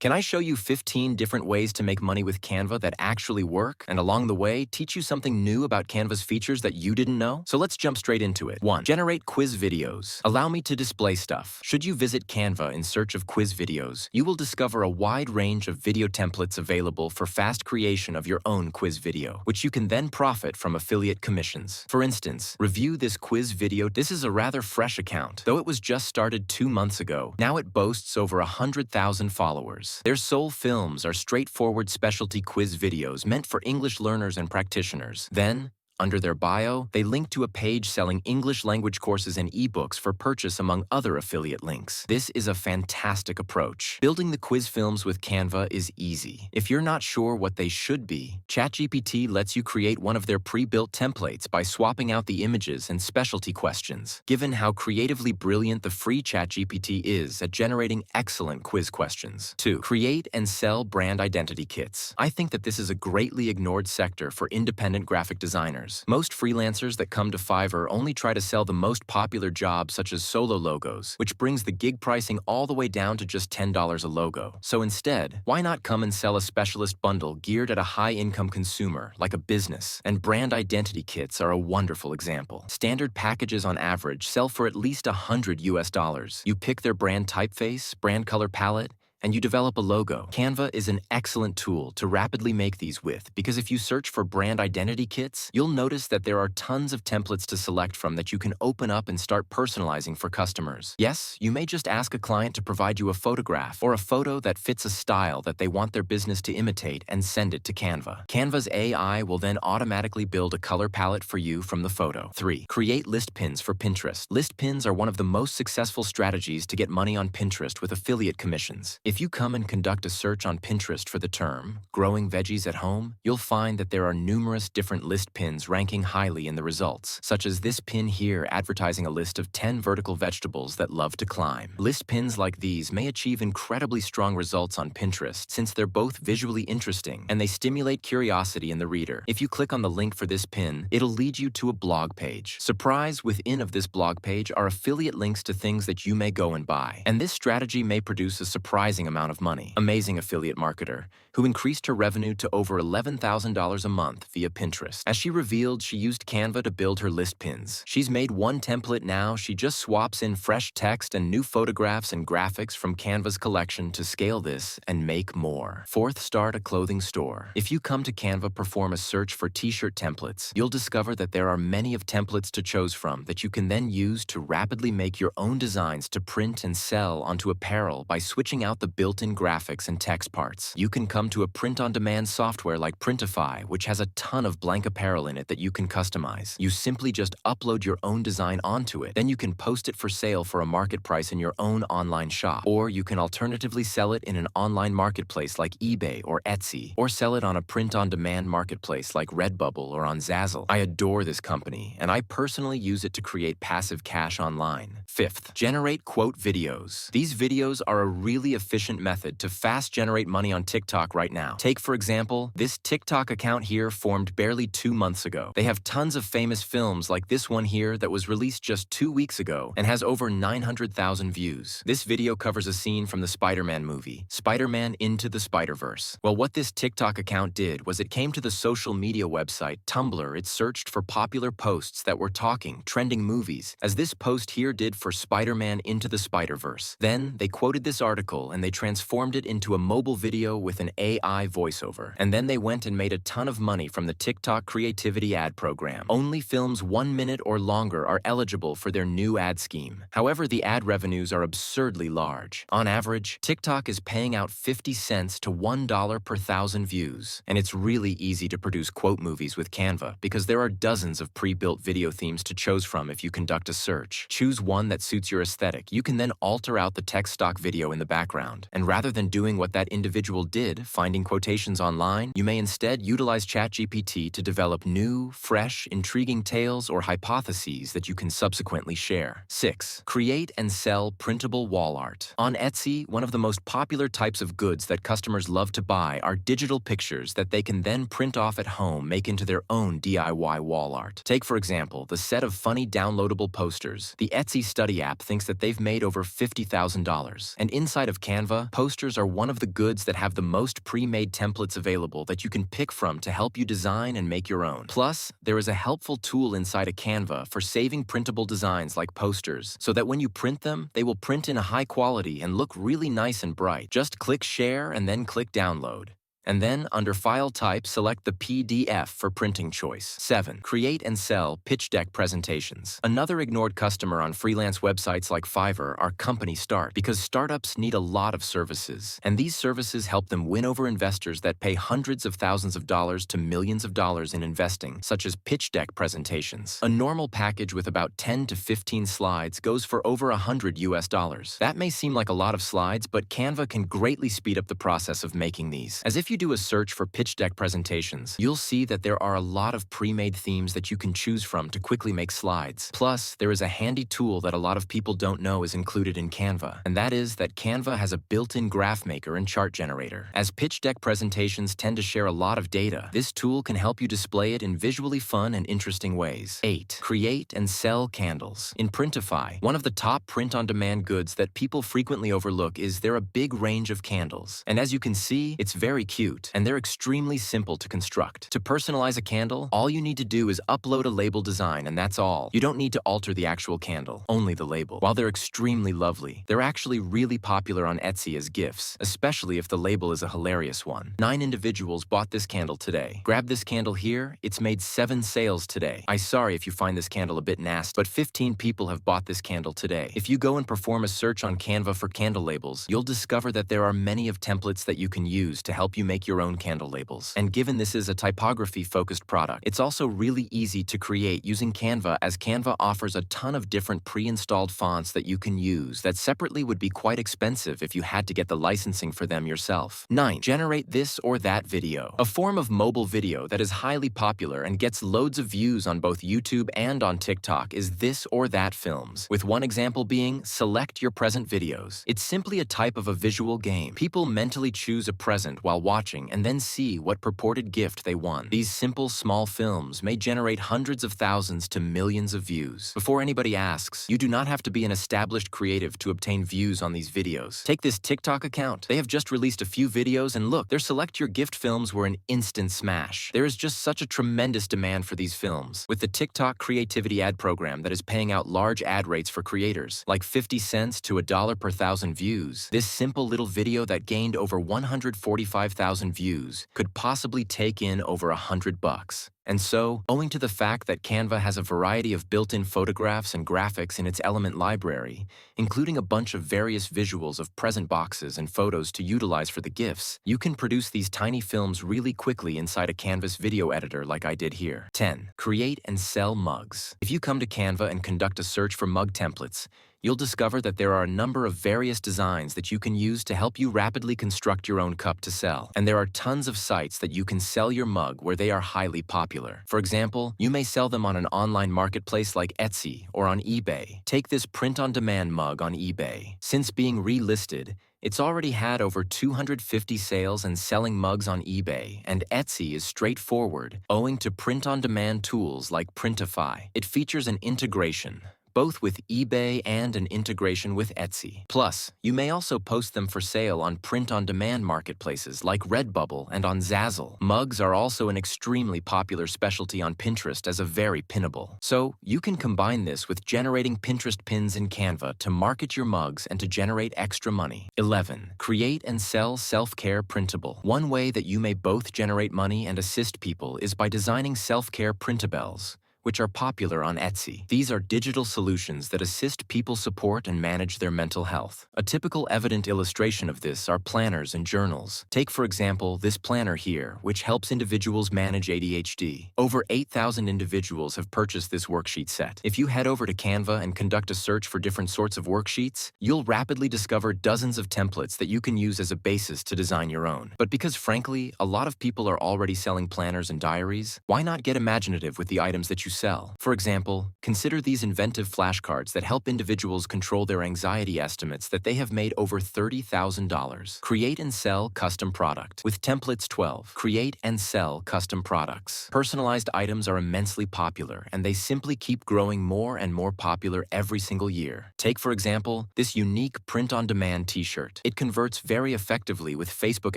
Can I show you 15 different ways to make money with Canva that actually work, and along the way, teach you something new about Canva's features that you didn't know? So let's jump straight into it. 1. Generate quiz videos. Allow me to display stuff. Should you visit Canva in search of quiz videos, you will discover a wide range of video templates available for fast creation of your own quiz video, which you can then profit from affiliate commissions. For instance, review this quiz video. This is a rather fresh account. Though it was just started 2 months ago, now it boasts over 100,000 followers. Their sole films are straightforward specialty quiz videos meant for English learners and practitioners. Then, under their bio, they link to a page selling English language courses and ebooks for purchase among other affiliate links. This is a fantastic approach. Building the quiz films with Canva is easy. If you're not sure what they should be, ChatGPT lets you create one of their pre-built templates by swapping out the images and specialty questions. Given how creatively brilliant the free ChatGPT is at generating excellent quiz questions. 2. Create and sell brand identity kits. I think that this is a greatly ignored sector for independent graphic designers. Most freelancers that come to Fiverr only try to sell the most popular jobs such as solo logos, which brings the gig pricing all the way down to just $10 a logo. So instead, why not come and sell a specialist bundle geared at a high-income consumer, like a business? And brand identity kits are a wonderful example. Standard packages on average sell for at least $100 US. You pick their brand typeface, brand color palette, and you develop a logo. Canva is an excellent tool to rapidly make these with, because if you search for brand identity kits, you'll notice that there are tons of templates to select from that you can open up and start personalizing for customers. Yes, you may just ask a client to provide you a photograph or a photo that fits a style that they want their business to imitate and send it to Canva. Canva's AI will then automatically build a color palette for you from the photo. 3. Create list pins for Pinterest. List pins are one of the most successful strategies to get money on Pinterest with affiliate commissions. If you come and conduct a search on Pinterest for the term growing veggies at home, you'll find that there are numerous different list pins ranking highly in the results, such as this pin here advertising a list of 10 vertical vegetables that love to climb. List pins like these may achieve incredibly strong results on Pinterest since they're both visually interesting and they stimulate curiosity in the reader. If you click on the link for this pin, it'll lead you to a blog page. Surprise, within of this blog page are affiliate links to things that you may go and buy. And this strategy may produce a surprising amount of money. Amazing affiliate marketer who increased her revenue to over $11,000 a month via Pinterest. As she revealed, she used Canva to build her list pins. She's made one template now. She just swaps in fresh text and new photographs and graphics from Canva's collection to scale this and make more. 4th, start a clothing store. If you come to Canva, perform a search for t-shirt templates, you'll discover that there are many of templates to choose from that you can then use to rapidly make your own designs to print and sell onto apparel by switching out the built-in graphics and text parts. You can come to a print-on-demand software like Printify, which has a ton of blank apparel in it that you can customize. You simply just upload your own design onto it. Then you can post it for sale for a market price in your own online shop. Or you can alternatively sell it in an online marketplace like eBay or Etsy, or sell it on a print-on-demand marketplace like Redbubble or on Zazzle. I adore this company, and I personally use it to create passive cash online. 5th, generate quote videos. These videos are a really efficient method to fast generate money on TikTok right now. Take, for example, this TikTok account here formed barely 2 months ago. They have tons of famous films like this one here that was released just 2 weeks ago and has over 900,000 views. This video covers a scene from the Spider-Man movie, Spider-Man Into the Spider-Verse. Well, what this TikTok account did was it came to the social media website Tumblr. It searched for popular posts that were talking, trending movies, as this post here did for Spider-Man Into the Spider-Verse. Then they quoted this article and they transformed it into a mobile video with an AI voiceover. And then they went and made a ton of money from the TikTok creativity ad program. Only films 1 minute or longer are eligible for their new ad scheme. However, the ad revenues are absurdly large. On average, TikTok is paying out 50 cents to $1 per 1,000 views. And it's really easy to produce quote movies with Canva because there are dozens of pre-built video themes to choose from if you conduct a search. Choose one that suits your aesthetic. You can then alter out the text stock video in the background. And rather than doing what that individual did, finding quotations online, you may instead utilize ChatGPT to develop new, fresh, intriguing tales or hypotheses that you can subsequently share. 6. Create and sell printable wall art. On Etsy, one of the most popular types of goods that customers love to buy are digital pictures that they can then print off at home, make into their own DIY wall art. Take, for example, the set of funny downloadable posters. The Etsy study app thinks that they've made over $50,000. And inside of Canva, Canva, posters are one of the goods that have the most pre-made templates available that you can pick from to help you design and make your own. Plus, there is a helpful tool inside of Canva for saving printable designs like posters, so that when you print them, they will print in a high quality and look really nice and bright. Just click Share and then click Download. And then, under File Type, select the PDF for printing choice. 7. Create and sell pitch deck presentations. Another ignored customer on freelance websites like Fiverr are company start, because startups need a lot of services. And these services help them win over investors that pay hundreds of thousands of dollars to millions of dollars in investing, such as pitch deck presentations. A normal package with about 10 to 15 slides goes for over $100. That may seem like a lot of slides, but Canva can greatly speed up the process of making these. As if you do a search for pitch deck presentations, you'll see that there are a lot of pre-made themes that you can choose from to quickly make slides. Plus, there is a handy tool that a lot of people don't know is included in Canva, and that is that Canva has a built-in graph maker and chart generator. As pitch deck presentations tend to share a lot of data, this tool can help you display it in visually fun and interesting ways. 8. Create and sell candles. In Printify, one of the top print-on-demand goods that people frequently overlook is a big range of candles. And as you can see, it's very cute, and they're extremely simple to construct. To personalize a candle, all you need to do is upload a label design, and that's all. You don't need to alter the actual candle, only the label. While they're extremely lovely, they're actually really popular on Etsy as gifts, especially if the label is a hilarious one. 9 individuals bought this candle today. Grab this candle here, it's made 7 sales today. I'm sorry if you find this candle a bit nasty, but 15 people have bought this candle today. If you go and perform a search on Canva for candle labels, you'll discover that there are many of templates that you can use to help you make your own candle labels. And given this is a typography-focused product, it's also really easy to create using Canva, as Canva offers a ton of different pre-installed fonts that you can use that separately would be quite expensive if you had to get the licensing for them yourself. 9. Generate this or that video. A form of mobile video that is highly popular and gets loads of views on both YouTube and on TikTok is this or that films, with one example being Select Your Present Videos. It's simply a type of a visual game. People mentally choose a present while watching and then see what purported gift they won. These simple, small films may generate hundreds of thousands to millions of views. Before anybody asks, you do not have to be an established creative to obtain views on these videos. Take this TikTok account. They have just released a few videos, and look, their Select Your Gift films were an instant smash. There is just such a tremendous demand for these films, with the TikTok creativity ad program that is paying out large ad rates for creators, like 50 cents to $1 per 1,000 views. This simple little video that gained over 145,000 views could possibly take in over $100. And so, owing to the fact that Canva has a variety of built-in photographs and graphics in its element library, including a bunch of various visuals of present boxes and photos to utilize for the gifts, you can produce these tiny films really quickly inside a Canvas video editor like I did here. 10. Create and sell mugs. If you come to Canva and conduct a search for mug templates, you'll discover that there are a number of various designs that you can use to help you rapidly construct your own cup to sell. And there are tons of sites that you can sell your mug where they are highly popular. For example, you may sell them on an online marketplace like Etsy or on eBay. Take this print-on-demand mug on eBay. Since being relisted, it's already had over 250 sales and selling mugs on eBay, and Etsy is straightforward, owing to print-on-demand tools like Printify. It features an integration, both with eBay and an integration with Etsy. Plus, you may also post them for sale on print-on-demand marketplaces like Redbubble and on Zazzle. Mugs are also an extremely popular specialty on Pinterest as a very pinnable. So, you can combine this with generating Pinterest pins in Canva to market your mugs and to generate extra money. 11. Create and sell self-care printable. One way that you may both generate money and assist people is by designing self-care printables, which are popular on Etsy. These are digital solutions that assist people support and manage their mental health. A typical evident illustration of this are planners and journals. Take, for example, this planner here, which helps individuals manage ADHD. Over 8,000 individuals have purchased this worksheet set. If you head over to Canva and conduct a search for different sorts of worksheets, you'll rapidly discover dozens of templates that you can use as a basis to design your own. But because, frankly, a lot of people are already selling planners and diaries, why not get imaginative with the items that you sell. For example, consider these inventive flashcards that help individuals control their anxiety estimates that they have made over $30,000. Create and sell custom product. With templates 12, create and sell custom products. Personalized items are immensely popular, and they simply keep growing more and more popular every single year. Take, for example, this unique print-on-demand t-shirt. It converts very effectively with Facebook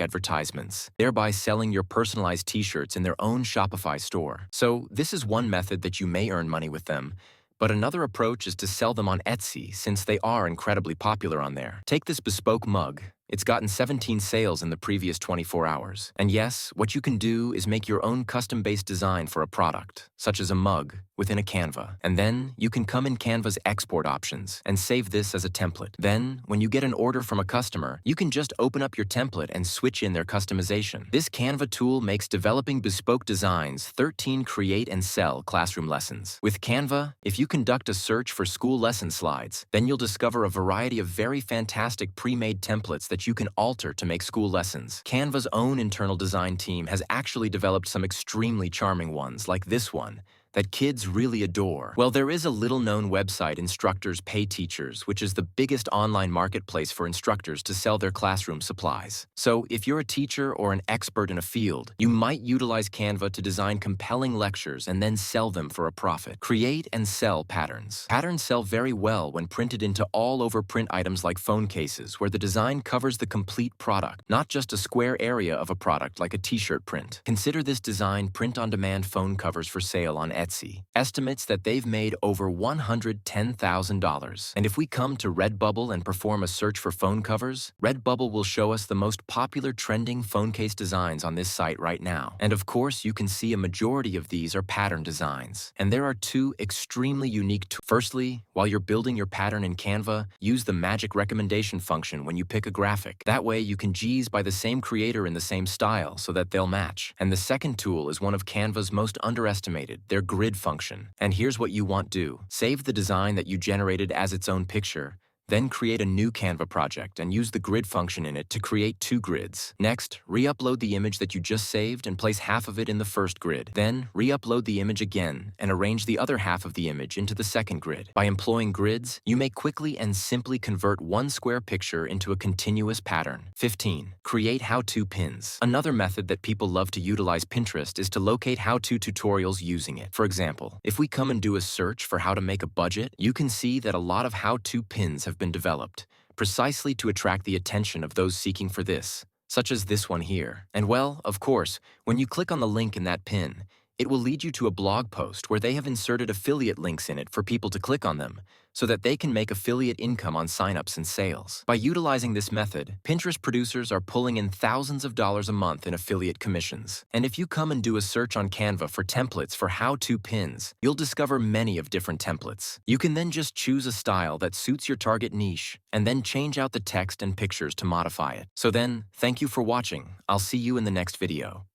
advertisements, thereby selling your personalized t-shirts in their own Shopify store. So this is one method that you may earn money with them. But another approach is to sell them on Etsy, since they are incredibly popular on there. Take this bespoke mug. It's gotten 17 sales in the previous 24 hours. And yes, what you can do is make your own custom-based design for a product, such as a mug, within a Canva. And then you can come in Canva's export options and save this as a template. Then, when you get an order from a customer, you can just open up your template and switch in their customization. This Canva tool makes developing bespoke designs 13 create and sell classroom lessons. With Canva, if you conduct a search for school lesson slides, then you'll discover a variety of very fantastic pre-made templates that you can alter to make school lessons. Canva's own internal design team has actually developed some extremely charming ones, like this one, that kids really adore. Well, there is a little-known website, Instructors Pay Teachers, which is the biggest online marketplace for instructors to sell their classroom supplies. So, if you're a teacher or an expert in a field, you might utilize Canva to design compelling lectures and then sell them for a profit. Create and sell patterns. Patterns sell very well when printed into all-over print items like phone cases, where the design covers the complete product, not just a square area of a product like a t-shirt print. Consider this design print-on-demand phone covers for sale on Etsy. Estimates that they've made over $110,000. And if we come to Redbubble and perform a search for phone covers, Redbubble will show us the most popular trending phone case designs on this site right now. And of course, you can see a majority of these are pattern designs. And there are two extremely unique tools. Firstly, while you're building your pattern in Canva, use the magic recommendation function when you pick a graphic. That way you can geese by the same creator in the same style so that they'll match. And the second tool is one of Canva's most underestimated, their grid function. And here's what you want to do. Save the design that you generated as its own picture, then create a new Canva project and use the grid function in it to create 2 grids. Next, re-upload the image that you just saved and place half of it in the first grid. Then, re-upload the image again and arrange the other half of the image into the second grid. By employing grids, you may quickly and simply convert one square picture into a continuous pattern. 15. Create how-to pins. Another method that people love to utilize Pinterest is to locate how-to tutorials using it. For example, if we come and do a search for how to make a budget, you can see that a lot of how-to pins have been developed, precisely to attract the attention of those seeking for this, such as this one here. And well, of course, when you click on the link in that pin, it will lead you to a blog post where they have inserted affiliate links in it for people to click on them, so that they can make affiliate income on signups and sales. By utilizing this method, Pinterest producers are pulling in thousands of dollars a month in affiliate commissions. And if you come and do a search on Canva for templates for how-to pins, you'll discover many of different templates. You can then just choose a style that suits your target niche, and then change out the text and pictures to modify it. So then, thank you for watching. I'll see you in the next video.